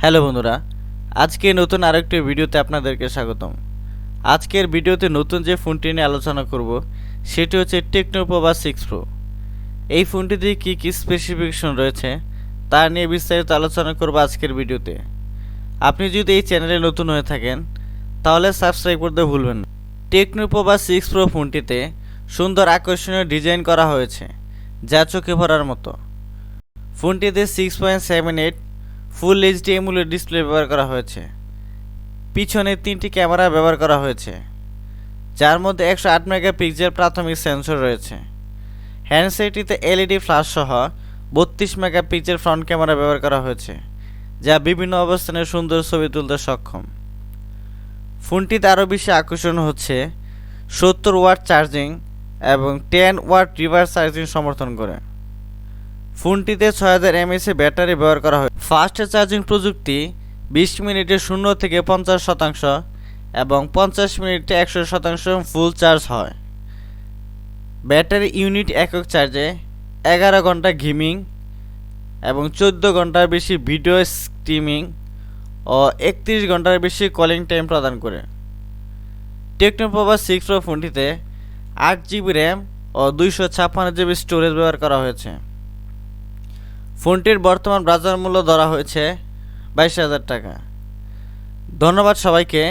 Hello বন্ধুরা, আজকে নতুন আরেকটি ভিডিওতে আপনাদেরকে স্বাগতম। আজকের ভিডিওতে নতুন যে ফোনটি নিয়ে আলোচনা করব সেটি হচ্ছে টেকনো পোভা 6 প্রো। এই ফোনটিতে কী কী স্পেসিফিকেশন রয়েছে তা নিয়ে বিস্তারিত আলোচনা করব আজকের ভিডিওতে। আপনি যদি এই চ্যানেলে নতুন হয়ে থাকেন তাহলে সাবস্ক্রাইব করতে ভুলবেন না। টেকনো পোভা 6 প্রো ফোনটিতে সুন্দর আকর্ষণীয় ডিজাইন করা হয়েছে যা চোখে পড়ার মতো। ফোনটিতে 6.78 ফুল এইচডি অ্যামোলেড ডিসপ্লে ব্যবহার করা হয়েছে। পিছনে 3টি ক্যামেরা ব্যবহার করা হয়েছে, যার মধ্যে 108 মেগাপিক্সেল প্রাথমিক সেন্সর রয়েছে। হ্যান্ডসেটটিতে এলইডি ফ্ল্যাশ সহ 32 মেগাপিক্সেল ফ্রন্ট ক্যামেরা ব্যবহার করা হয়েছে, যা বিভিন্ন অবস্থানে সুন্দর ছবি তুলতে সক্ষম। ফোনটিতে আরও বেশি আকর্ষণ হচ্ছে 70 ওয়াট চার্জিং এবং 10 ওয়াট রিভার্স চার্জিং সমর্থন করে। ফোনটিতে 6000 mAh ব্যাটারি ব্যবহার করা হয়। ফাস্ট চার্জিং প্রযুক্তি 20 মিনিটে 0 থেকে 50% এবং 50 মিনিটে 100% ফুল চার্জ হয়। ব্যাটারি ইউনিট একক চার্জে 11 ঘন্টা গেমিং এবং 14 ঘন্টার বেশি ভিডিও স্ট্রিমিং ও 31 ঘন্টার বেশি কলিং টাইম প্রদান করে। টেকনো পোভা 6 প্রো ফোনটিতে 8GB র্যাম ও 256GB স্টোরেজ ব্যবহার করা হয়েছে। ফোনটির বর্তমান বাজার মূল্য ধরা হয়েছে 22,000 টাকা। ধন্যবাদ সবাইকে।